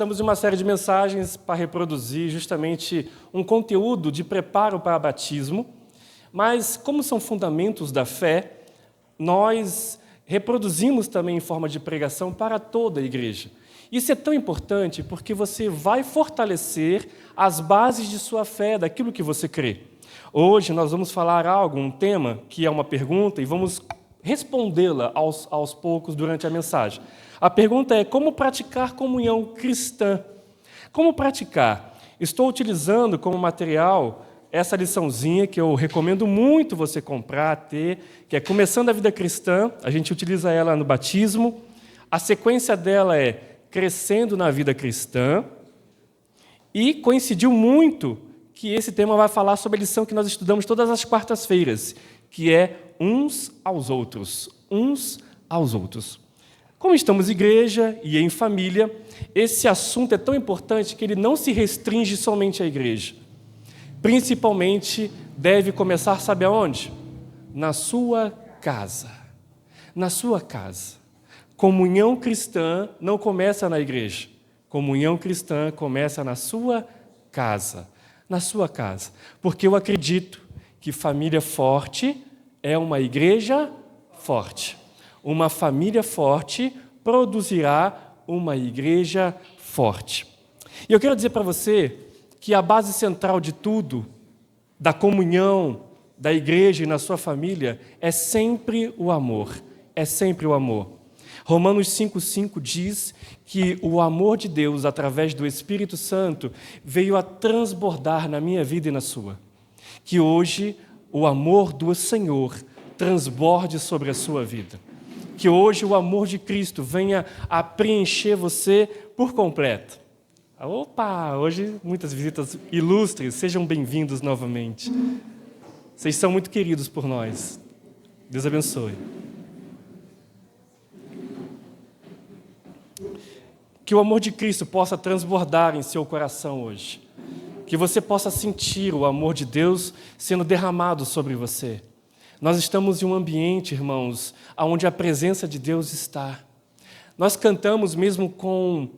Estamos em uma série de mensagens para reproduzir justamente um conteúdo de preparo para batismo, mas como são fundamentos da fé, nós reproduzimos também em forma de pregação para toda a igreja. Isso é tão importante porque você vai fortalecer as bases de sua fé, daquilo que você crê. Hoje nós vamos falar um tema que é uma pergunta e vamos respondê-la aos poucos durante a mensagem. A pergunta é: como praticar comunhão cristã? Como praticar? Estou utilizando como material essa liçãozinha que eu recomendo muito você comprar, ter, que é Começando a Vida Cristã. A gente utiliza ela no batismo. A sequência dela é Crescendo na Vida Cristã. E coincidiu muito que esse tema vai falar sobre a lição que nós estudamos todas as quartas-feiras, que é uns aos outros. Uns aos outros. Como estamos em igreja e em família, esse assunto é tão importante que ele não se restringe somente à igreja. Principalmente deve começar, sabe aonde? Na sua casa. Na sua casa. Comunhão cristã não começa na igreja. Comunhão cristã começa na sua casa. Na sua casa. Porque eu acredito que família forte é uma igreja forte. Uma família forte produzirá uma igreja forte. E eu quero dizer para você que a base central de tudo, da comunhão, da igreja e na sua família, é sempre o amor. É sempre o amor. Romanos 5,5 diz que o amor de Deus, através do Espírito Santo, veio a transbordar na minha vida e na sua. Que hoje o amor do Senhor transborde sobre a sua vida. Que hoje o amor de Cristo venha a preencher você por completo. Opa, hoje muitas visitas ilustres, sejam bem-vindos novamente. Vocês são muito queridos por nós. Deus abençoe. Que o amor de Cristo possa transbordar em seu coração hoje. Que você possa sentir o amor de Deus sendo derramado sobre você. Nós estamos em um ambiente, irmãos, onde a presença de Deus está. Nós cantamos mesmo com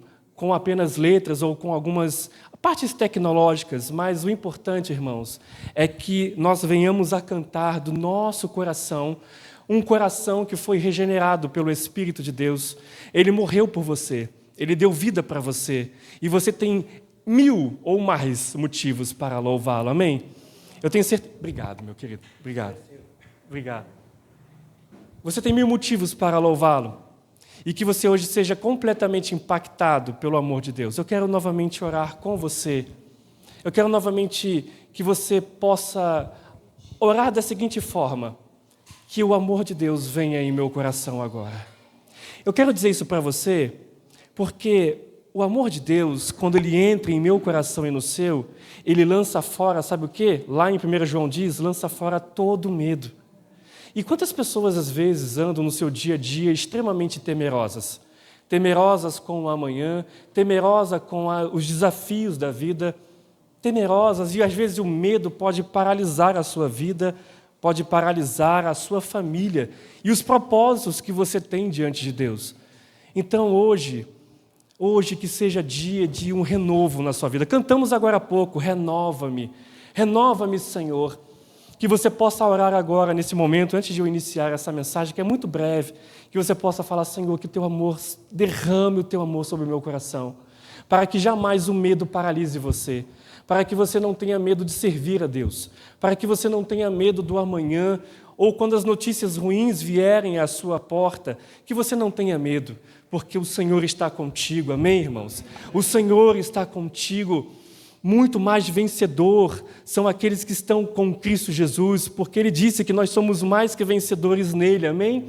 apenas letras ou com algumas partes tecnológicas, mas o importante, irmãos, é que nós venhamos a cantar do nosso coração, um coração que foi regenerado pelo Espírito de Deus. Ele morreu por você, Ele deu vida para você, e você tem 1000 ou mais motivos para louvá-lo, amém? Eu tenho certeza... Obrigado, meu querido, obrigado. Obrigado. Você tem 1000 motivos para louvá-lo e que você hoje seja completamente impactado pelo amor de Deus. Eu quero novamente orar com você. Eu quero novamente que você possa orar da seguinte forma: que o amor de Deus venha em meu coração agora. Eu quero dizer isso para você porque o amor de Deus, quando ele entra em meu coração e no seu, ele lança fora, sabe o quê? Lá em 1 João diz, lança fora todo medo. E quantas pessoas, às vezes, andam no seu dia a dia extremamente temerosas? Temerosas com o amanhã, temerosas com os desafios da vida, temerosas, e às vezes o medo pode paralisar a sua vida, pode paralisar a sua família e os propósitos que você tem diante de Deus. Então, hoje que seja dia de um renovo na sua vida. Cantamos agora há pouco, renova-me, Senhor. Que você possa orar agora, nesse momento, antes de eu iniciar essa mensagem, que é muito breve, que você possa falar: Senhor, que teu amor, derrame o teu amor sobre o meu coração, para que jamais o medo paralise você, para que você não tenha medo de servir a Deus, para que você não tenha medo do amanhã, ou quando as notícias ruins vierem à sua porta, que você não tenha medo, porque o Senhor está contigo, amém, irmãos? O Senhor está contigo. Muito mais vencedor são aqueles que estão com Cristo Jesus, porque Ele disse que nós somos mais que vencedores nele, amém?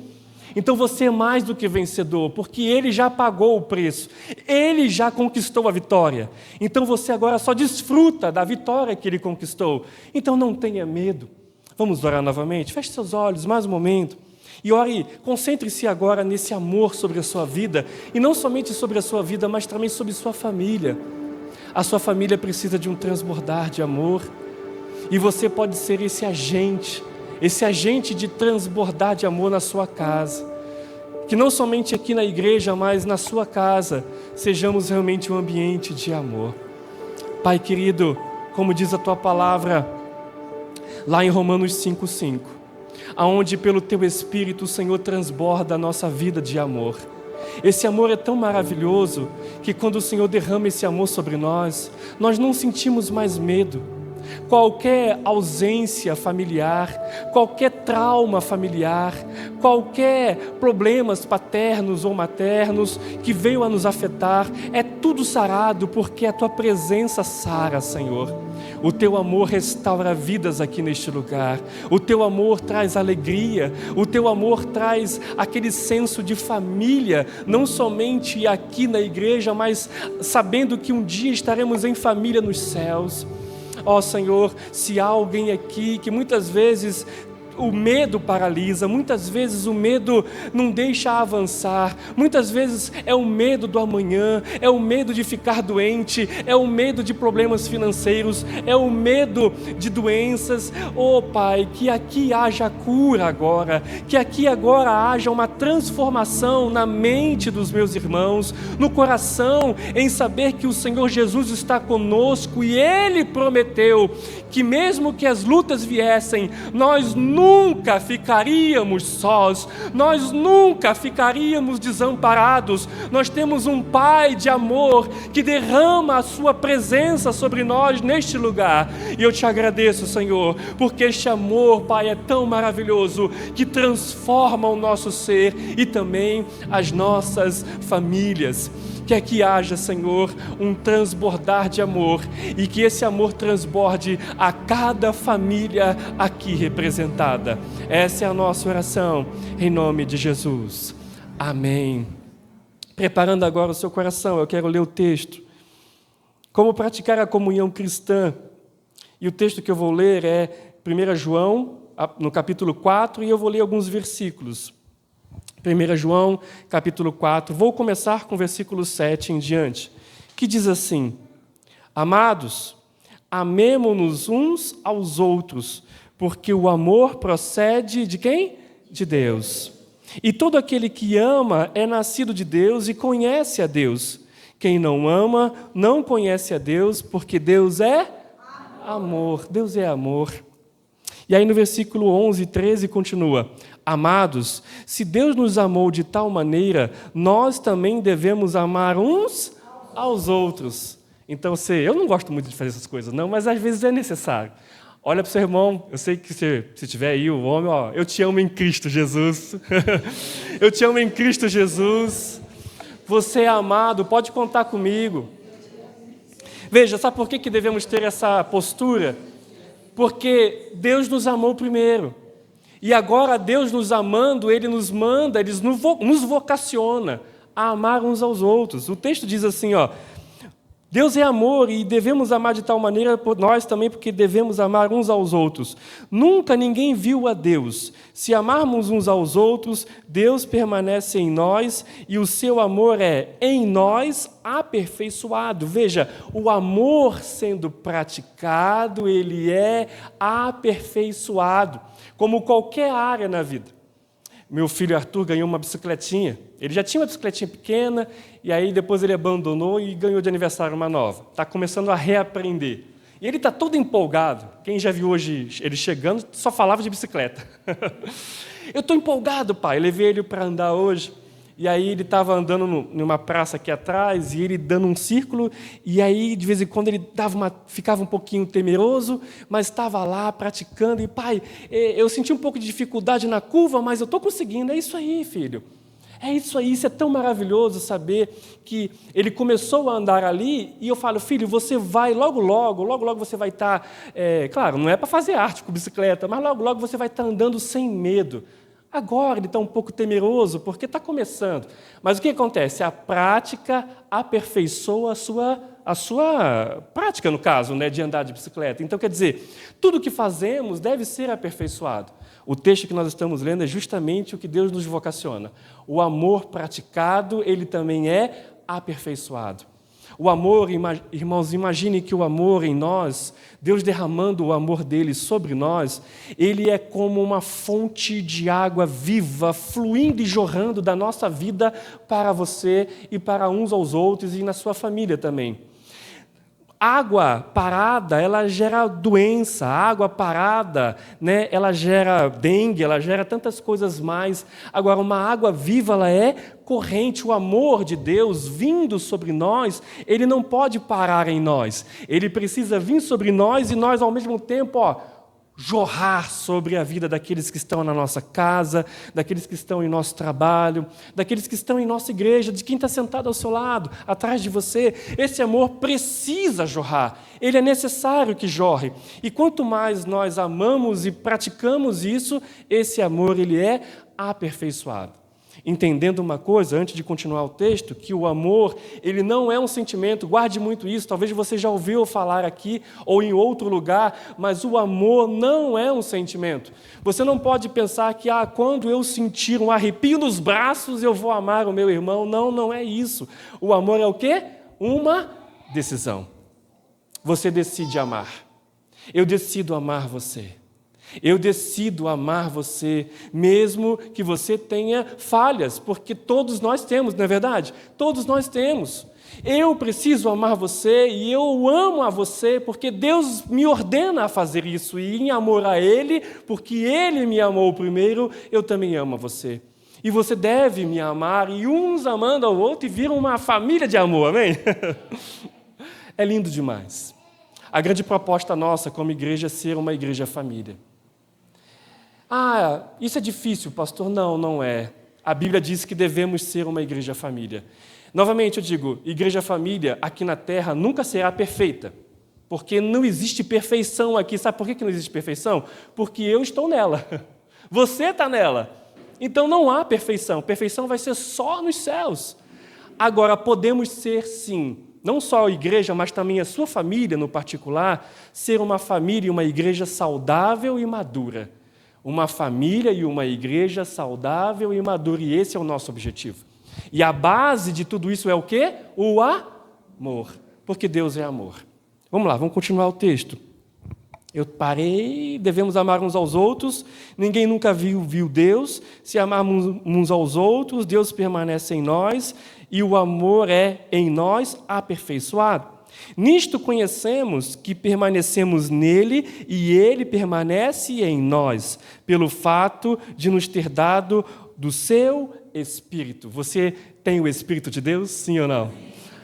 Então você é mais do que vencedor, porque Ele já pagou o preço, Ele já conquistou a vitória. Então você agora só desfruta da vitória que Ele conquistou. Então não tenha medo. Vamos orar novamente? Feche seus olhos, mais um momento. E ore, concentre-se agora nesse amor sobre a sua vida, e não somente sobre a sua vida, mas também sobre sua família. A sua família precisa de um transbordar de amor, e você pode ser esse agente de transbordar de amor na sua casa. Que não somente aqui na igreja, mas na sua casa, sejamos realmente um ambiente de amor. Pai querido, como diz a Tua palavra, lá em Romanos 5,5, aonde pelo Teu Espírito o Senhor transborda a nossa vida de amor. Esse amor é tão maravilhoso, que quando o Senhor derrama esse amor sobre nós, nós não sentimos mais medo. Qualquer ausência familiar, qualquer trauma familiar, qualquer problemas paternos ou maternos que veio a nos afetar, é tudo sarado, porque a Tua presença sara, Senhor. O Teu amor restaura vidas aqui neste lugar. O Teu amor traz alegria. O Teu amor traz aquele senso de família, não somente aqui na igreja, mas sabendo que um dia estaremos em família nos céus. Ó Senhor, se há alguém aqui que muitas vezes o medo paralisa, muitas vezes o medo não deixa avançar, muitas vezes é o medo do amanhã, é o medo de ficar doente, é o medo de problemas financeiros, é o medo de doenças. Oh Pai, que aqui haja cura agora, que aqui agora haja uma transformação na mente dos meus irmãos, no coração, em saber que o Senhor Jesus está conosco e Ele prometeu que mesmo que as lutas viessem, nós nunca ficaríamos sós, nós nunca ficaríamos desamparados. Nós temos um Pai de amor que derrama a Sua presença sobre nós neste lugar. E eu Te agradeço, Senhor, porque este amor, Pai, é tão maravilhoso que transforma o nosso ser e também as nossas famílias. Que aqui haja, Senhor, um transbordar de amor e que esse amor transborde a cada família aqui representada. Essa é a nossa oração, em nome de Jesus. Amém. Preparando agora o seu coração, eu quero ler o texto. Como praticar a comunhão cristã? E o texto que eu vou ler é 1 João, no capítulo 4, e eu vou ler alguns versículos. 1 João, capítulo 4, vou começar com o versículo 7 em diante, que diz assim: Amados, amemo-nos uns aos outros, porque o amor procede de quem? De Deus. E todo aquele que ama é nascido de Deus e conhece a Deus. Quem não ama não conhece a Deus, porque Deus é amor. Deus é amor. E aí no versículo 11 e 13 continua: Amados, se Deus nos amou de tal maneira, nós também devemos amar uns aos outros. Então, eu não gosto muito de fazer essas coisas, não, mas às vezes é necessário. Olha para o seu irmão, eu sei que se tiver aí o homem, ó, eu te amo em Cristo Jesus. Eu te amo em Cristo Jesus. Você é amado, pode contar comigo. Veja, sabe por que devemos ter essa postura? Porque Deus nos amou primeiro. E agora, Deus nos amando, Ele nos manda, Ele nos vocaciona a amar uns aos outros. O texto diz assim, ó: Deus é amor e devemos amar de tal maneira nós também, porque devemos amar uns aos outros. Nunca ninguém viu a Deus. Se amarmos uns aos outros, Deus permanece em nós e o seu amor é em nós aperfeiçoado. Veja, o amor sendo praticado, ele é aperfeiçoado, como qualquer área na vida. Meu filho Arthur ganhou uma bicicletinha. Ele já tinha uma bicicletinha pequena, e aí depois ele abandonou e ganhou de aniversário uma nova. Está começando a reaprender. E ele está todo empolgado. Quem já viu hoje ele chegando, só falava de bicicleta. Eu estou empolgado, pai. Eu levei ele para andar hoje. E aí ele estava andando numa praça aqui atrás, e ele dando um círculo, e aí de vez em quando ele ficava um pouquinho temeroso, mas estava lá praticando, e pai, eu senti um pouco de dificuldade na curva, mas eu estou conseguindo. É isso aí, filho. É isso aí, isso é tão maravilhoso saber que ele começou a andar ali, e eu falo: filho, você vai logo você vai estar, claro, não é para fazer arte com bicicleta, mas logo você vai estar andando sem medo. Agora ele está um pouco temeroso, porque está começando. Mas o que acontece? A prática aperfeiçoa a sua prática, no caso, né, de andar de bicicleta. Então, quer dizer, tudo que fazemos deve ser aperfeiçoado. O texto que nós estamos lendo é justamente o que Deus nos vocaciona. O amor praticado, ele também é aperfeiçoado. O amor, irmãos, imagine que o amor em nós, Deus derramando o amor dele sobre nós, ele é como uma fonte de água viva, fluindo e jorrando da nossa vida para você e para uns aos outros e na sua família também. Água parada, ela gera doença. Água parada, né, ela gera dengue, ela gera tantas coisas mais. Agora, uma água viva, ela é corrente. O amor de Deus vindo sobre nós, ele não pode parar em nós. Ele precisa vir sobre nós e nós, ao mesmo tempo, jorrar sobre a vida daqueles que estão na nossa casa, daqueles que estão em nosso trabalho, daqueles que estão em nossa igreja, de quem está sentado ao seu lado, atrás de você. Esse amor precisa jorrar, ele é necessário que jorre. E quanto mais nós amamos e praticamos isso, esse amor ele é aperfeiçoado. Entendendo uma coisa, antes de continuar o texto, que o amor, ele não é um sentimento, guarde muito isso, talvez você já ouviu falar aqui ou em outro lugar, mas o amor não é um sentimento. Você não pode pensar que, quando eu sentir um arrepio nos braços, eu vou amar o meu irmão. Não, não é isso. O amor é o quê? Uma decisão. Você decide amar. Eu decido amar você. Eu decido amar você, mesmo que você tenha falhas, porque todos nós temos, não é verdade? Todos nós temos. Eu preciso amar você e eu amo a você porque Deus me ordena a fazer isso. E em amor a Ele, porque Ele me amou primeiro, eu também amo a você. E você deve me amar, e uns amando ao outro e viram uma família de amor, amém? É lindo demais. A grande proposta nossa como igreja é ser uma igreja família. Isso é difícil, pastor. Não, não é. A Bíblia diz que devemos ser uma igreja família. Novamente eu digo, igreja família aqui na terra nunca será perfeita, porque não existe perfeição aqui. Sabe por que não existe perfeição? Porque eu estou nela, você está nela. Então não há perfeição. Perfeição vai ser só nos céus. Agora, podemos ser sim, não só a igreja, mas também a sua família no particular, ser uma família e uma igreja saudável e madura. Uma família e uma igreja saudável e madura, e esse é o nosso objetivo. E a base de tudo isso é o quê? O amor, porque Deus é amor. Vamos lá, vamos continuar o texto. Eu parei, devemos amar uns aos outros, ninguém nunca viu Deus, se amarmos uns aos outros, Deus permanece em nós, e o amor é em nós aperfeiçoado. Nisto conhecemos que permanecemos nele e ele permanece em nós, pelo fato de nos ter dado do seu Espírito. Você tem o Espírito de Deus, sim ou não?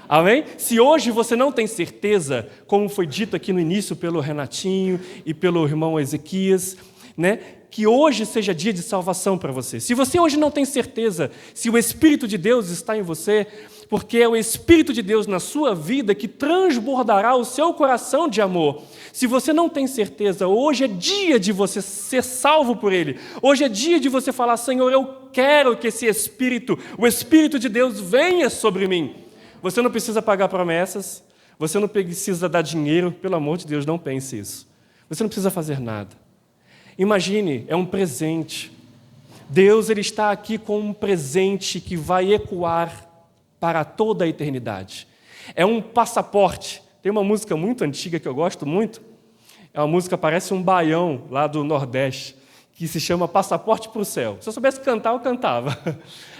Amém? Se hoje você não tem certeza, como foi dito aqui no início pelo Renatinho e pelo irmão Ezequias, né, que hoje seja dia de salvação para você. Se você hoje não tem certeza se o Espírito de Deus está em você, porque é o Espírito de Deus na sua vida que transbordará o seu coração de amor. Se você não tem certeza, hoje é dia de você ser salvo por Ele. Hoje é dia de você falar, Senhor, eu quero que esse Espírito, o Espírito de Deus venha sobre mim. Você não precisa pagar promessas, você não precisa dar dinheiro, pelo amor de Deus, não pense isso. Você não precisa fazer nada. Imagine, é um presente. Deus ele está aqui com um presente que vai ecoar para toda a eternidade. É um passaporte. Tem uma música muito antiga que eu gosto muito. É uma música, parece um baião lá do Nordeste, que se chama Passaporte para o Céu. Se eu soubesse cantar, eu cantava.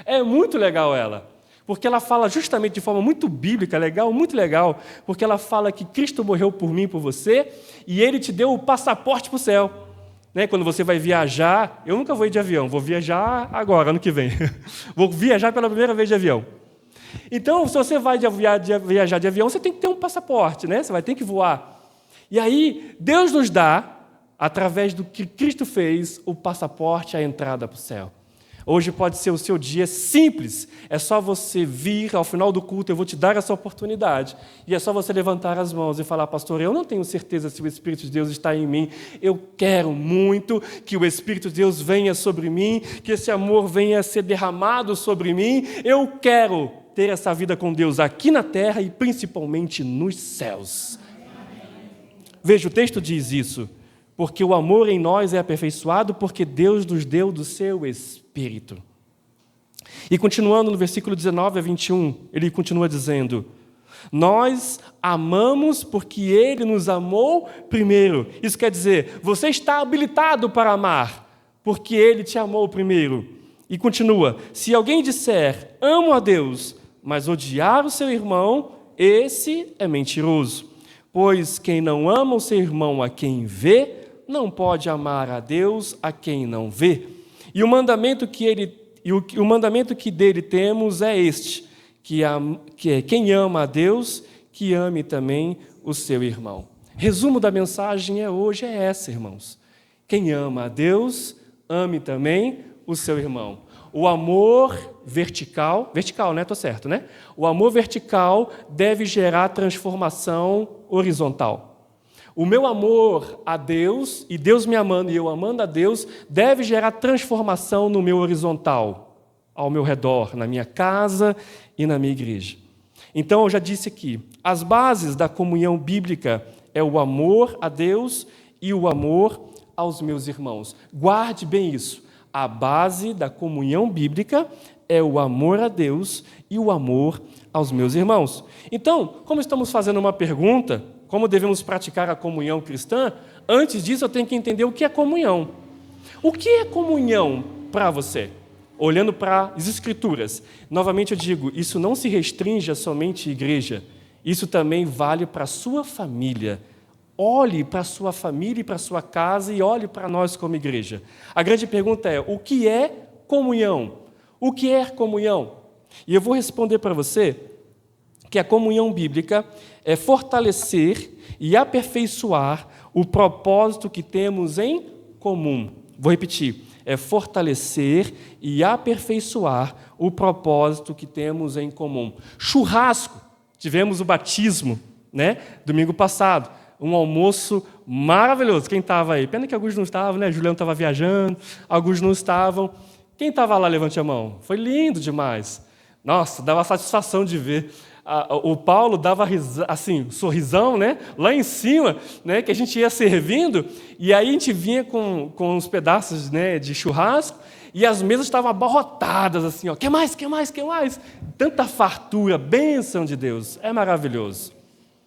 É muito legal ela, porque ela fala justamente de forma muito bíblica, legal, muito legal, porque ela fala que Cristo morreu por mim e por você, e Ele te deu o passaporte para o céu. Né? Quando você vai viajar, eu nunca vou ir de avião, vou viajar agora, ano que vem. Vou viajar pela primeira vez de avião. Então, se você vai viajar de avião, você tem que ter um passaporte, né? Você vai ter que voar. E aí, Deus nos dá, através do que Cristo fez, o passaporte, a entrada para o céu. Hoje pode ser o seu dia simples. É só você vir, ao final do culto, eu vou te dar essa oportunidade. E é só você levantar as mãos e falar, pastor, eu não tenho certeza se o Espírito de Deus está em mim. Eu quero muito que o Espírito de Deus venha sobre mim, que esse amor venha a ser derramado sobre mim. Eu quero ter essa vida com Deus aqui na terra e principalmente nos céus. Veja, o texto diz isso, porque o amor em nós é aperfeiçoado porque Deus nos deu do seu Espírito. E continuando no versículo 19 a 21, ele continua dizendo, Nós amamos porque Ele nos amou primeiro. Isso quer dizer, você está habilitado para amar, porque Ele te amou primeiro. E continua, se alguém disser, amo a Deus, mas odiar o seu irmão, esse é mentiroso. Pois quem não ama o seu irmão a quem vê, não pode amar a Deus a quem não vê. E o mandamento que dele temos é este, que é quem ama a Deus, que ame também o seu irmão. Resumo da mensagem hoje é essa, irmãos. Quem ama a Deus, ame também o seu irmão. O amor vertical, né? Estou certo, né? O amor vertical deve gerar transformação horizontal. O meu amor a Deus, e Deus me amando e eu amando a Deus, deve gerar transformação no meu horizontal, ao meu redor, na minha casa e na minha igreja. Então, eu já disse aqui, as bases da comunhão bíblica é o amor a Deus e o amor aos meus irmãos. Guarde bem isso. A base da comunhão bíblica é o amor a Deus e o amor aos meus irmãos. Então, como estamos fazendo uma pergunta, como devemos praticar a comunhão cristã, antes disso eu tenho que entender o que é comunhão. O que é comunhão para você? Olhando para as Escrituras. Novamente eu digo, isso não se restringe a somente à igreja. Isso também vale para a sua família. Olhe para a sua família e para a sua casa e olhe para nós como igreja. A grande pergunta é, o que é comunhão? O que é comunhão? E eu vou responder para você que a comunhão bíblica é fortalecer e aperfeiçoar o propósito que temos em comum. Vou repetir, é fortalecer e aperfeiçoar o propósito que temos em comum. Churrasco, tivemos o batismo, né? Domingo passado. Um almoço maravilhoso. Quem estava aí? Pena que alguns não estavam, né? Juliano estava viajando, alguns não estavam. Quem estava lá, levante a mão. Foi lindo demais. Nossa, dava satisfação de ver. O Paulo dava assim, sorrisão, né? Lá em cima, né? Que a gente ia servindo, e aí a gente vinha com uns pedaços, né, de churrasco, e as mesas estavam abarrotadas, assim, ó. Quer mais, quer mais, quer mais? Tanta fartura, bênção de Deus. É maravilhoso.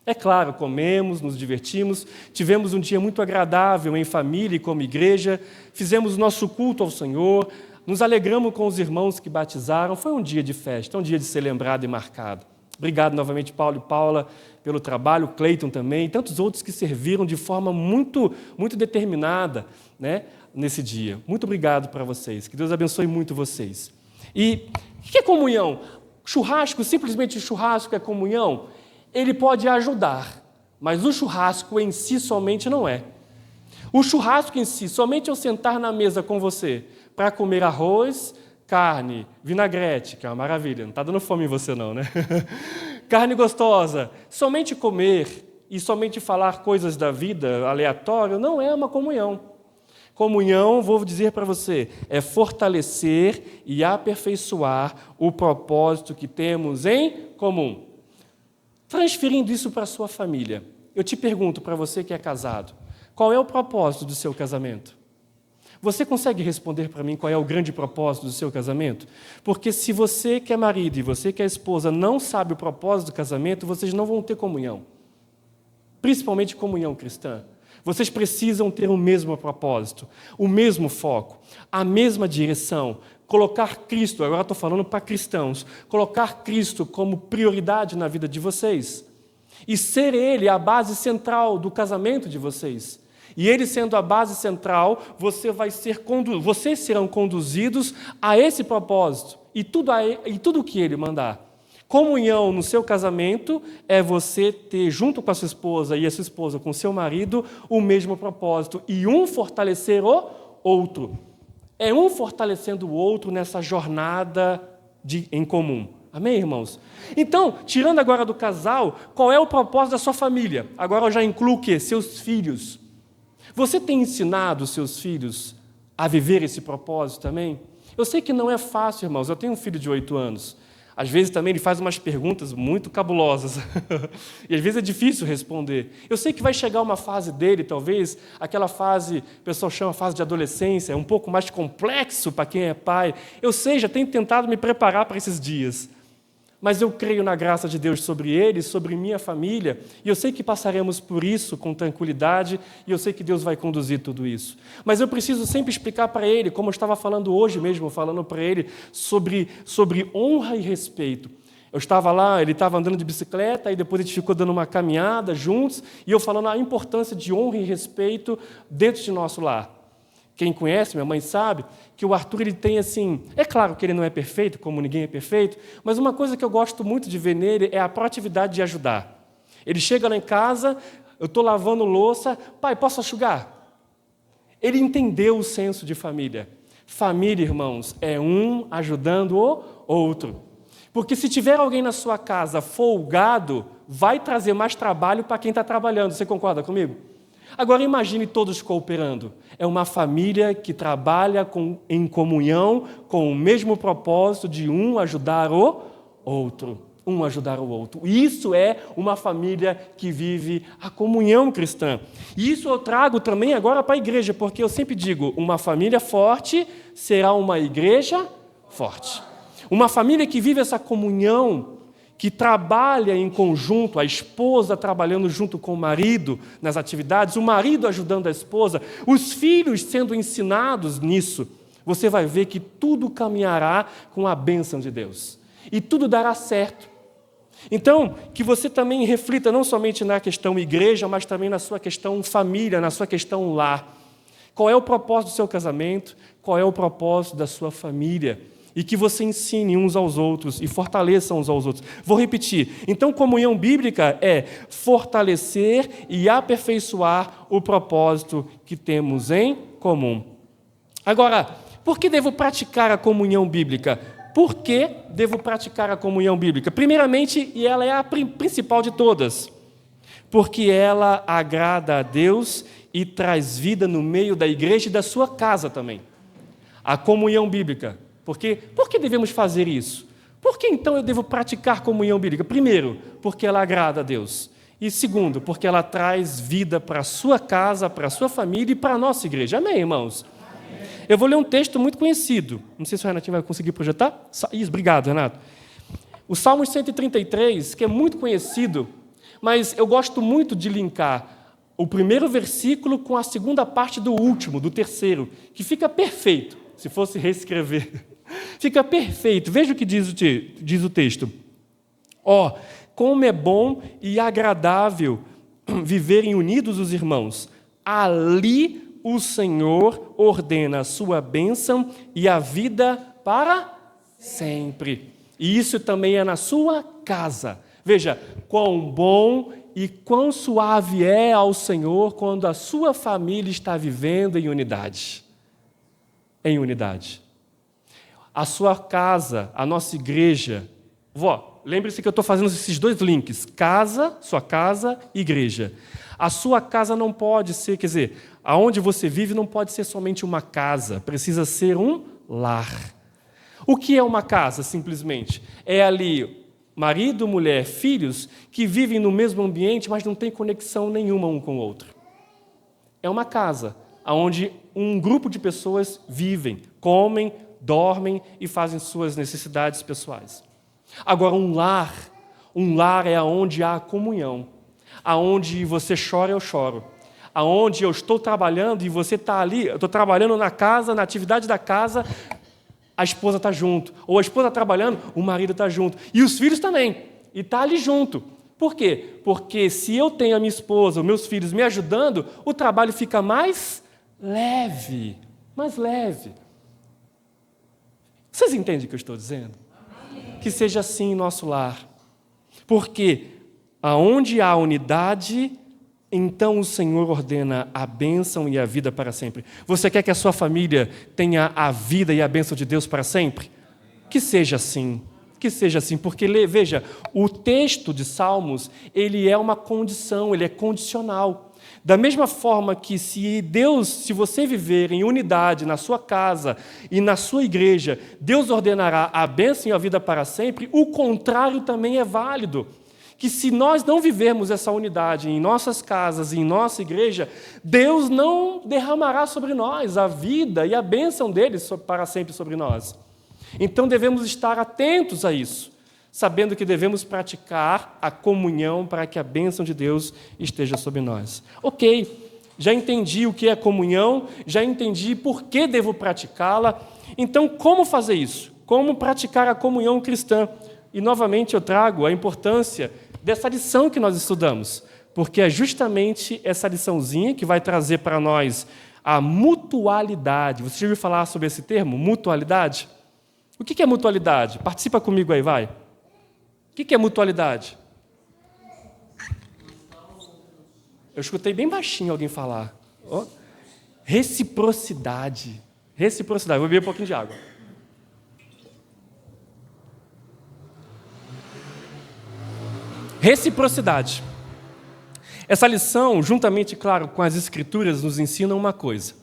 É claro, comemos, nos divertimos, tivemos um dia muito agradável em família e como igreja, fizemos nosso culto ao Senhor, nos alegramos com os irmãos que batizaram, foi um dia de festa, um dia de ser lembrado e marcado. Obrigado novamente, Paulo e Paula, pelo trabalho, Cleiton também, e tantos outros que serviram de forma muito, muito determinada, né, nesse dia. Muito obrigado para vocês, que Deus abençoe muito vocês. E o que é comunhão? Churrasco, simplesmente churrasco é comunhão? Ele pode ajudar, mas o churrasco em si somente não é. O churrasco em si, somente eu sentar na mesa com você para comer arroz, carne, vinagrete, que é uma maravilha, não está dando fome em você não, né? Carne gostosa, somente comer e somente falar coisas da vida aleatório não é uma comunhão. Comunhão, vou dizer para você, é fortalecer e aperfeiçoar o propósito que temos em comum. Transferindo isso para a sua família, eu te pergunto, para você que é casado, qual é o propósito do seu casamento? Você consegue responder para mim qual é o grande propósito do seu casamento? Porque se você que é marido e você que é esposa não sabe o propósito do casamento, vocês não vão ter comunhão. Principalmente comunhão cristã. Vocês precisam ter o mesmo propósito, o mesmo foco, a mesma direção. Colocar Cristo, agora estou falando para cristãos, colocar Cristo como prioridade na vida de vocês. E ser Ele a base central do casamento de vocês. E Ele sendo a base central, vocês serão conduzidos a esse propósito. E tudo o que Ele mandar. Comunhão no seu casamento é você ter, junto com a sua esposa e a sua esposa com o seu marido, o mesmo propósito. E um fortalecer o outro. É um fortalecendo o outro nessa jornada em comum. Amém, irmãos? Então, tirando agora do casal, qual é o propósito da sua família? Agora eu já incluo o quê? Seus filhos. Você tem ensinado os seus filhos a viver esse propósito também? Eu sei que não é fácil, irmãos. Eu tenho um filho de 8 anos. Às vezes também ele faz umas perguntas muito cabulosas. E às vezes é difícil responder. Eu sei que vai chegar uma fase dele, talvez, aquela fase, o pessoal chama fase de adolescência, é um pouco mais complexo para quem é pai. Eu sei, já tenho tentado me preparar para esses dias. mas eu creio na graça de Deus sobre eles, sobre minha família, e eu sei que passaremos por isso com tranquilidade, e eu sei que Deus vai conduzir tudo isso. Mas eu preciso sempre explicar para ele, como eu estava falando hoje mesmo, falando para ele sobre honra e respeito. Eu estava lá, ele estava andando de bicicleta, e depois a gente ficou dando uma caminhada juntos, e eu falando a importância de honra e respeito dentro de nosso lar. Quem conhece, minha mãe sabe, que o Arthur ele tem assim... É claro que ele não é perfeito, como ninguém é perfeito, mas uma coisa que eu gosto muito de ver nele é a proatividade de ajudar. Ele chega lá em casa, eu estou lavando louça, pai, posso enxugar? Ele entendeu o senso de família. Família, irmãos, é um ajudando o outro. Porque se tiver alguém na sua casa folgado, vai trazer mais trabalho para quem está trabalhando. Você concorda comigo? Agora imagine todos cooperando. É uma família que trabalha em comunhão com o mesmo propósito de um ajudar o outro. Um ajudar o outro. Isso é uma família que vive a comunhão cristã. E isso eu trago também agora para a igreja, porque eu sempre digo, uma família forte será uma igreja forte. Uma família que vive essa comunhão, que trabalha em conjunto, a esposa trabalhando junto com o marido nas atividades, o marido ajudando a esposa, os filhos sendo ensinados nisso, você vai ver que tudo caminhará com a bênção de Deus. E tudo dará certo. Então, que você também reflita não somente na questão igreja, mas também na sua questão família, na sua questão lar. Qual é o propósito do seu casamento? Qual é o propósito da sua família? E que você ensine uns aos outros e fortaleça uns aos outros. Vou repetir. Então, comunhão bíblica é fortalecer e aperfeiçoar o propósito que temos em comum. Agora, por que devo praticar a comunhão bíblica? Por que devo praticar a comunhão bíblica? Primeiramente, e ela é a principal de todas, porque ela agrada a Deus e traz vida no meio da igreja e da sua casa também. A comunhão bíblica. Por que devemos fazer isso? Por que então eu devo praticar comunhão bíblica? Primeiro, porque ela agrada a Deus. E segundo, porque ela traz vida para a sua casa, para a sua família e para a nossa igreja. Amém, irmãos? Amém. Eu vou ler um texto muito conhecido. Não sei se o Renatinho vai conseguir projetar. Isso, obrigado, Renato. O Salmo 133, que é muito conhecido, mas eu gosto muito de linkar o primeiro versículo com a segunda parte do último, do terceiro, que fica perfeito, se fosse reescrever. Fica perfeito. Veja o que diz o texto. Como é bom e agradável viverem unidos os irmãos. Ali o Senhor ordena a sua bênção e a vida para sempre. E isso também é na sua casa. Veja, quão bom e quão suave é ao Senhor quando a sua família está vivendo em unidade. Em unidade. A sua casa, a nossa igreja. Lembre-se que eu estou fazendo esses dois links. Casa, sua casa, igreja. A sua casa não pode ser, quer dizer, aonde você vive não pode ser somente uma casa. Precisa ser um lar. O que é uma casa, simplesmente? É ali marido, mulher, filhos que vivem no mesmo ambiente, mas não têm conexão nenhuma um com o outro. É uma casa onde um grupo de pessoas vivem, comem, dormem e fazem suas necessidades pessoais. Agora, um lar é onde há comunhão, aonde você chora, eu choro, aonde eu estou trabalhando e você está ali, eu estou trabalhando na casa, na atividade da casa, a esposa está junto, ou a esposa está trabalhando, o marido está junto, e os filhos também, e está ali junto. Por quê? Porque se eu tenho a minha esposa, os meus filhos me ajudando, o trabalho fica mais leve, mais leve. Vocês entendem o que eu estou dizendo? Amém. Que seja assim em nosso lar. Porque aonde há unidade, então o Senhor ordena a bênção e a vida para sempre. Você quer que a sua família tenha a vida e a bênção de Deus para sempre? Que seja assim. Que seja assim, porque, veja, o texto de Salmos, ele é uma condição, ele é condicional. Da mesma forma que se você viver em unidade na sua casa e na sua igreja, Deus ordenará a bênção e a vida para sempre, o contrário também é válido. Que se nós não vivermos essa unidade em nossas casas e em nossa igreja, Deus não derramará sobre nós a vida e a bênção dele para sempre sobre nós. Então devemos estar atentos a isso. sabendo que devemos praticar a comunhão para que a bênção de Deus esteja sobre nós. Ok, já entendi o que é comunhão, já entendi por que devo praticá-la. Então, como fazer isso? Como praticar a comunhão cristã? E, novamente, eu trago a importância dessa lição que nós estudamos, porque é justamente essa liçãozinha que vai trazer para nós a mutualidade. Você já ouviu falar sobre esse termo, mutualidade? O que é mutualidade? Participa comigo aí, vai. O que é mutualidade? Eu escutei bem baixinho alguém falar. Oh. Reciprocidade. Reciprocidade. Vou beber um pouquinho de água. Reciprocidade. Essa lição, juntamente, claro, com as Escrituras, nos ensina uma coisa.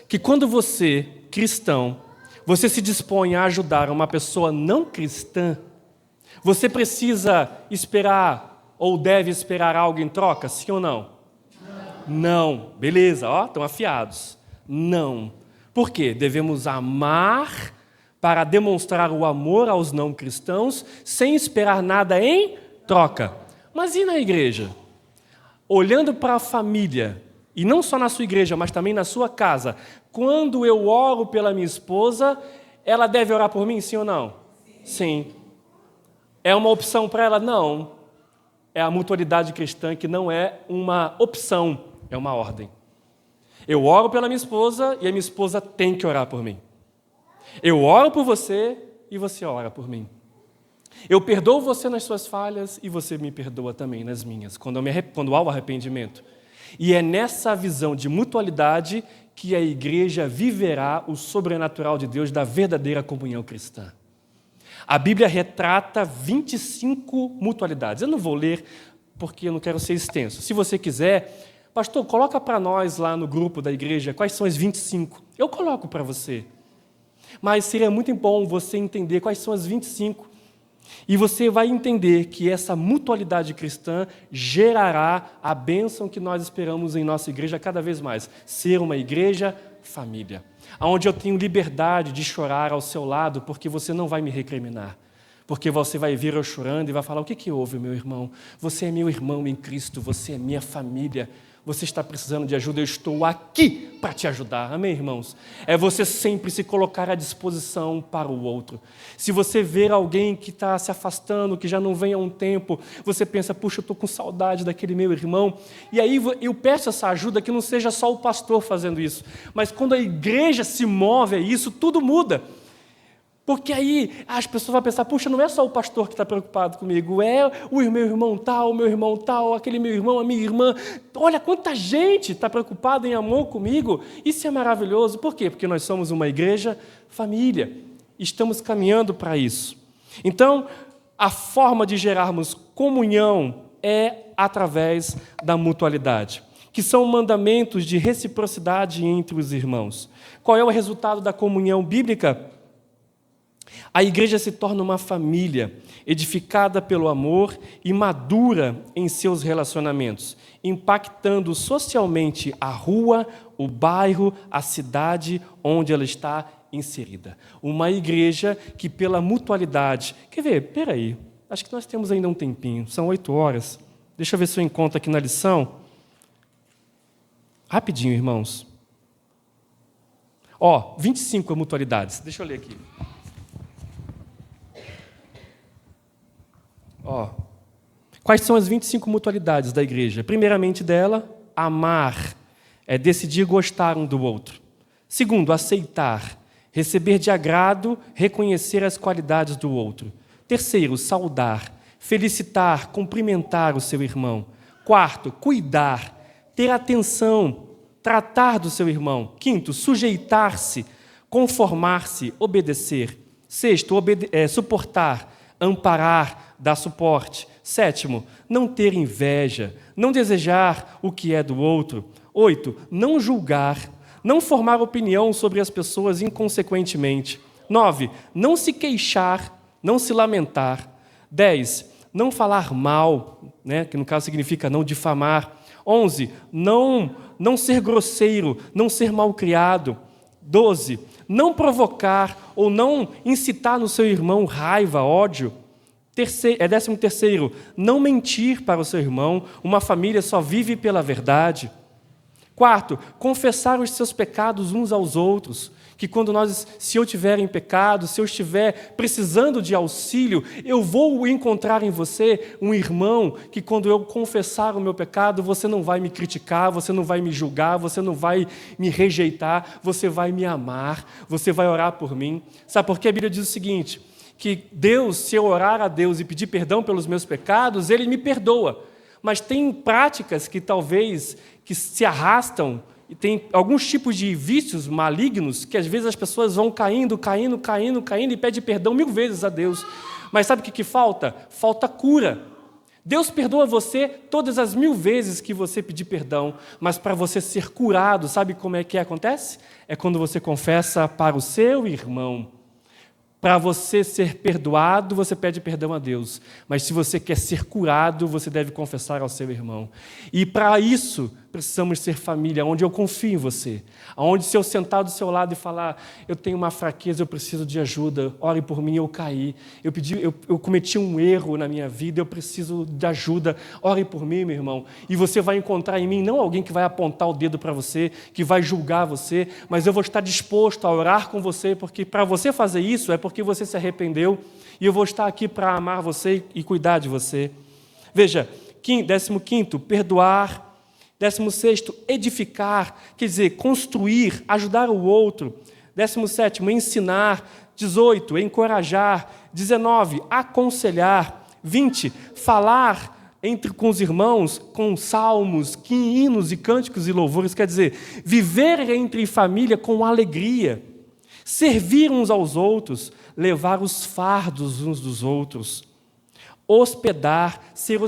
Que quando você, cristão, você se dispõe a ajudar uma pessoa não cristã, você precisa esperar ou deve esperar algo em troca, sim ou não? Não. Beleza, ó, estão afiados. Não. Por quê? Devemos amar para demonstrar o amor aos não cristãos sem esperar nada em troca. Mas e na igreja? Olhando para a família, e não só na sua igreja, mas também na sua casa, quando eu oro pela minha esposa, ela deve orar por mim, sim ou não? Sim. É uma opção para ela? Não. É a mutualidade cristã que não é uma opção, é uma ordem. Eu oro pela minha esposa e a minha esposa tem que orar por mim. Eu oro por você e você ora por mim. Eu perdoo você nas suas falhas e você me perdoa também nas minhas, quando há o arrependimento. E é nessa visão de mutualidade que a igreja viverá o sobrenatural de Deus da verdadeira comunhão cristã. A Bíblia retrata 25 mutualidades. Eu não vou ler porque eu não quero ser extenso. Se você quiser, pastor, coloca para nós lá no grupo da igreja quais são as 25. Eu coloco para você. Mas seria muito bom você entender quais são as 25. E você vai entender que essa mutualidade cristã gerará a bênção que nós esperamos em nossa igreja cada vez mais. Ser uma igreja família. Onde eu tenho liberdade de chorar ao seu lado, porque você não vai me recriminar. Porque você vai vir eu chorando e vai falar, o que houve, meu irmão? Você é meu irmão em Cristo, você é minha família. Você está precisando de ajuda, eu estou aqui para te ajudar. Amém, irmãos? É você sempre se colocar à disposição para o outro. Se você ver alguém que está se afastando, que já não vem há um tempo, você pensa, puxa, eu estou com saudade daquele meu irmão. E aí eu peço essa ajuda, que não seja só o pastor fazendo isso. Mas quando a igreja se move a isso, tudo muda. Porque aí as pessoas vão pensar, puxa, não é só o pastor que está preocupado comigo, é o meu irmão tal, aquele meu irmão, a minha irmã. Olha quanta gente está preocupada em amor comigo. Isso é maravilhoso. Por quê? Porque nós somos uma igreja família. Estamos caminhando para isso. Então, a forma de gerarmos comunhão é através da mutualidade, que são mandamentos de reciprocidade entre os irmãos. Qual é o resultado da comunhão bíblica? A igreja se torna uma família, edificada pelo amor e madura em seus relacionamentos, impactando socialmente a rua, o bairro, a cidade onde ela está inserida. Uma igreja que, pela mutualidade... Quer ver? Peraí, acho que nós temos ainda um tempinho, são 8 horas. Deixa eu ver se eu encontro aqui na lição. Rapidinho, irmãos. 25 mutualidades. Deixa eu ler aqui. Quais são as 25 mutualidades da igreja? Primeiramente dela, amar, é decidir gostar um do outro. Segundo, aceitar, receber de agrado, reconhecer as qualidades do outro. Terceiro, saudar, felicitar, cumprimentar o seu irmão. Quarto, cuidar, ter atenção, tratar do seu irmão. Quinto, sujeitar-se, conformar-se, obedecer. Sexto, suportar, amparar, dar suporte. Sétimo, não ter inveja, não desejar o que é do outro. 8, não julgar, não formar opinião sobre as pessoas inconsequentemente. 9, não se queixar, não se lamentar. 10, não falar mal, que no caso significa não difamar. 11, não ser grosseiro, não ser malcriado. 12, não provocar ou não incitar no seu irmão raiva, ódio. Décimo terceiro, não mentir para o seu irmão. Uma família só vive pela verdade. Quarto, confessar os seus pecados uns aos outros. Que se eu estiver em pecado, se eu estiver precisando de auxílio, eu vou encontrar em você um irmão que quando eu confessar o meu pecado, você não vai me criticar, você não vai me julgar, você não vai me rejeitar, você vai me amar, você vai orar por mim. Sabe por quê? A Bíblia diz o seguinte, que Deus, se eu orar a Deus e pedir perdão pelos meus pecados, Ele me perdoa. Mas tem práticas que talvez que se arrastam, e tem alguns tipos de vícios malignos que às vezes as pessoas vão caindo e pedem perdão 1000 vezes a Deus. Mas sabe o que falta? Falta cura. Deus perdoa você todas as 1000 vezes que você pedir perdão, mas para você ser curado, sabe como é que acontece? É quando você confessa para o seu irmão. Para você ser perdoado, você pede perdão a Deus. Mas se você quer ser curado, você deve confessar ao seu irmão. E para isso, precisamos ser família, onde eu confio em você. Onde se eu sentar do seu lado e falar, eu tenho uma fraqueza, eu preciso de ajuda, ore por mim, eu caí. Eu cometi um erro na minha vida, eu preciso de ajuda, ore por mim, meu irmão. E você vai encontrar em mim não alguém que vai apontar o dedo para você, que vai julgar você, mas eu vou estar disposto a orar com você, porque para você fazer isso é porque você se arrependeu, e eu vou estar aqui para amar você e cuidar de você. Veja, 15º, perdoar. 16º, edificar, quer dizer, construir, ajudar o outro. 17º, ensinar. 18, encorajar. 19, aconselhar. 20, falar com os irmãos, com salmos, hinos e cânticos e louvores, quer dizer, viver entre família com alegria, servir uns aos outros, levar os fardos uns dos outros, hospedar, ser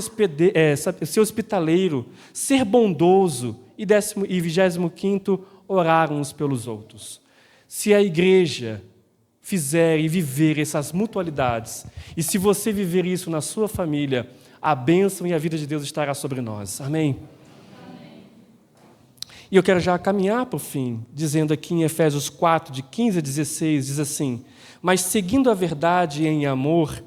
hospitaleiro, ser bondoso, e 25º, orar uns pelos outros. Se a igreja fizer e viver essas mutualidades, e se você viver isso na sua família, a bênção e a vida de Deus estará sobre nós. Amém? E eu quero já caminhar para o fim, dizendo aqui em Efésios 4, de 15 a 16, diz assim, mas seguindo a verdade em amor,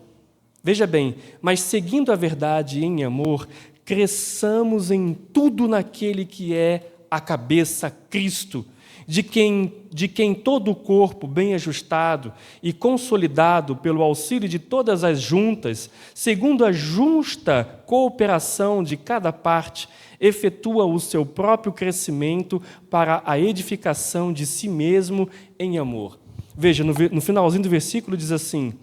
veja bem, mas seguindo a verdade em amor, cresçamos em tudo naquele que é a cabeça, Cristo, de quem todo o corpo, bem ajustado e consolidado pelo auxílio de todas as juntas, segundo a justa cooperação de cada parte, efetua o seu próprio crescimento para a edificação de si mesmo em amor. Veja, no finalzinho do versículo diz assim,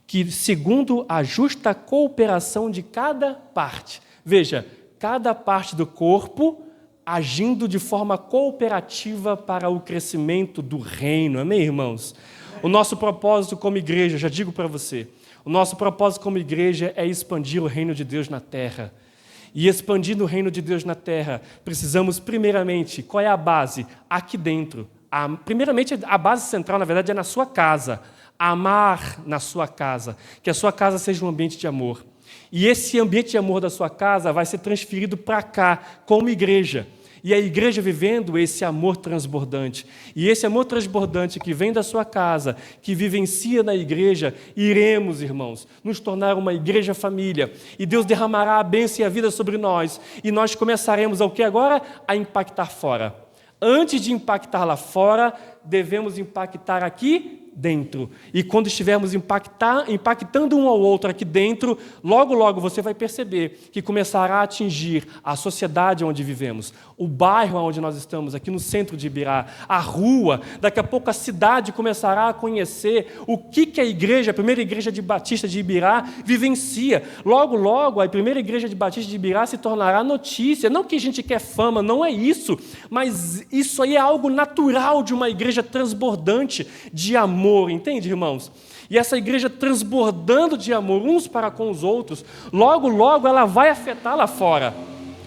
que segundo a justa cooperação de cada parte. Veja, cada parte do corpo agindo de forma cooperativa para o crescimento do reino. Amém, irmãos? O nosso propósito como igreja, já digo para você, o nosso propósito como igreja é expandir o reino de Deus na terra. E expandindo o reino de Deus na terra, precisamos primeiramente, qual é a base? Aqui dentro. Primeiramente, a base central, na verdade, é na sua casa. Amar na sua casa, que a sua casa seja um ambiente de amor. E esse ambiente de amor da sua casa vai ser transferido para cá, como igreja. E a igreja vivendo esse amor transbordante. E esse amor transbordante que vem da sua casa, que vivencia na igreja, iremos, irmãos, nos tornar uma igreja família. E Deus derramará a bênção e a vida sobre nós. E nós começaremos ao que agora? A impactar fora. Antes de impactar lá fora, devemos impactar aqui dentro. E quando estivermos impactando um ao outro aqui dentro, logo, logo você vai perceber que começará a atingir a sociedade onde vivemos, o bairro onde nós estamos, aqui no centro de Ibirá, a rua, daqui a pouco a cidade começará a conhecer o que a igreja, a primeira igreja de Batista de Ibirá vivencia. Logo, logo, a primeira igreja de Batista de Ibirá se tornará notícia. Não que a gente quer fama, não é isso, mas isso aí é algo natural de uma igreja transbordante de amor, entende, irmãos? E essa igreja transbordando de amor uns para com os outros, logo, logo ela vai afetar lá fora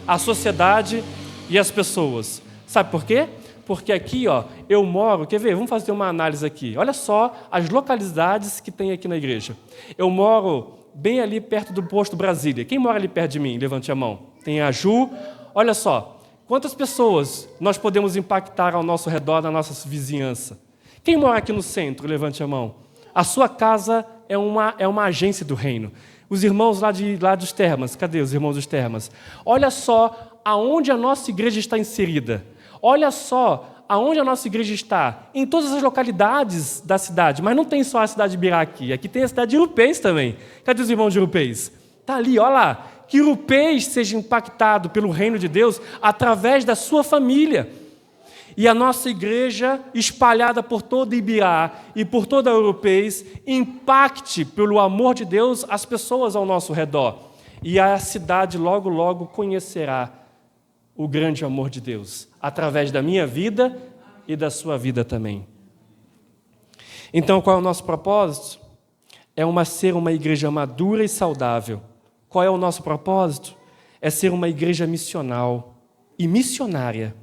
a sociedade e as pessoas. Sabe por quê? Porque aqui, eu moro, quer ver? Vamos fazer uma análise aqui. Olha só as localidades que tem aqui na igreja. Eu moro bem ali perto do posto Brasília. Quem mora ali perto de mim? Levante a mão. Tem a Ju. Olha só, quantas pessoas nós podemos impactar ao nosso redor, na nossa vizinhança? Quem mora aqui no centro? Levante a mão. A sua casa é uma agência do reino. Os irmãos lá dos Termas, cadê os irmãos dos Termas? Olha só aonde a nossa igreja está inserida. Olha só aonde a nossa igreja está. Em todas as localidades da cidade. Mas não tem só a cidade de Ibirá aqui. Aqui tem a cidade de Urupês também. Cadê os irmãos de Urupês? Está ali, olha lá. Que Urupês seja impactado pelo reino de Deus através da sua família. E a nossa igreja, espalhada por toda Ibirá e por toda a Urupês, impacte pelo amor de Deus as pessoas ao nosso redor. E a cidade logo, logo conhecerá o grande amor de Deus, através da minha vida e da sua vida também. Então, qual é o nosso propósito? Ser uma igreja madura e saudável. Qual é o nosso propósito? É ser uma igreja missional e missionária.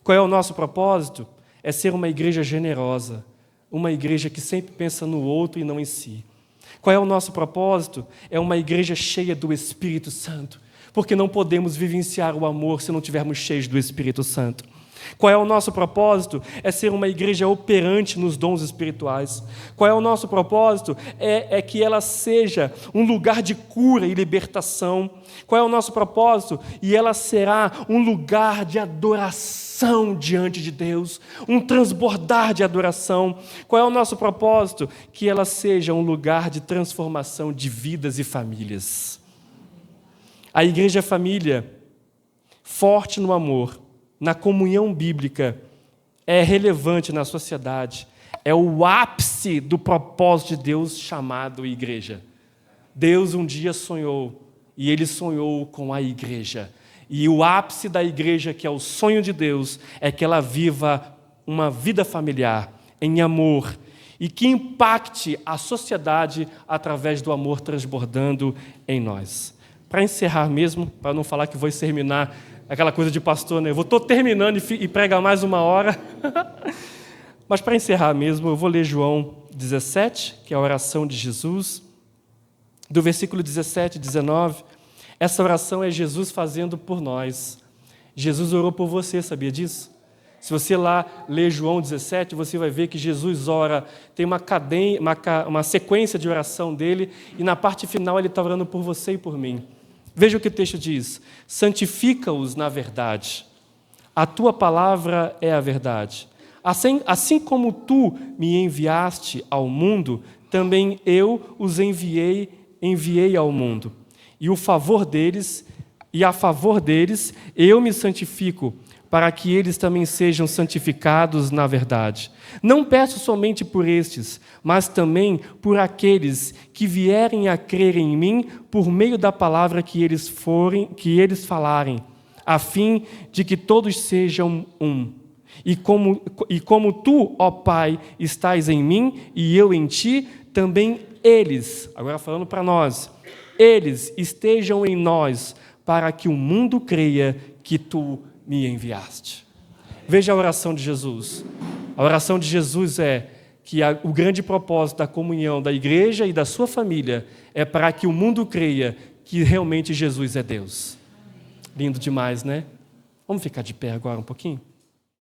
Qual é o nosso propósito? É ser uma igreja generosa, uma igreja que sempre pensa no outro e não em si. Qual é o nosso propósito? É uma igreja cheia do Espírito Santo, porque não podemos vivenciar o amor se não estivermos cheios do Espírito Santo. Qual é o nosso propósito? É ser uma igreja operante nos dons espirituais. Qual é o nosso propósito? É que ela seja um lugar de cura e libertação. Qual é o nosso propósito? E ela será um lugar de adoração diante de Deus, um transbordar de adoração. Qual é o nosso propósito? Que ela seja um lugar de transformação de vidas e famílias. A igreja família, forte no amor, na comunhão bíblica, é relevante na sociedade, é o ápice do propósito de Deus chamado igreja. Deus um dia sonhou, e Ele sonhou com a igreja. E o ápice da igreja, que é o sonho de Deus, é que ela viva uma vida familiar, em amor, e que impacte a sociedade através do amor transbordando em nós. Para encerrar mesmo, para não falar que vou exterminar aquela coisa de pastor, né? Eu estou terminando e pregar mais 1 hora. Mas para encerrar mesmo, eu vou ler João 17, que é a oração de Jesus, do versículo 17 e 19. Essa oração é Jesus fazendo por nós. Jesus orou por você, sabia disso? Se você lá ler João 17, você vai ver que Jesus ora, tem uma sequência de oração dele, e na parte final ele está orando por você e por mim. Veja o que o texto diz: santifica-os na verdade, a tua palavra é a verdade. Assim como tu me enviaste ao mundo, também eu os enviei ao mundo. E a favor deles eu me santifico, para que eles também sejam santificados na verdade. Não peço somente por estes, mas também por aqueles que vierem a crer em mim por meio da palavra que eles falarem, a fim de que todos sejam um. E como tu, ó Pai, estás em mim e eu em ti, também eles, agora falando para nós, eles estejam em nós, para que o mundo creia que tu me enviaste. Veja a oração de Jesus. A oração de Jesus é que o grande propósito da comunhão da igreja e da sua família é para que o mundo creia que realmente Jesus é Deus. Lindo demais, né? Vamos ficar de pé agora um pouquinho?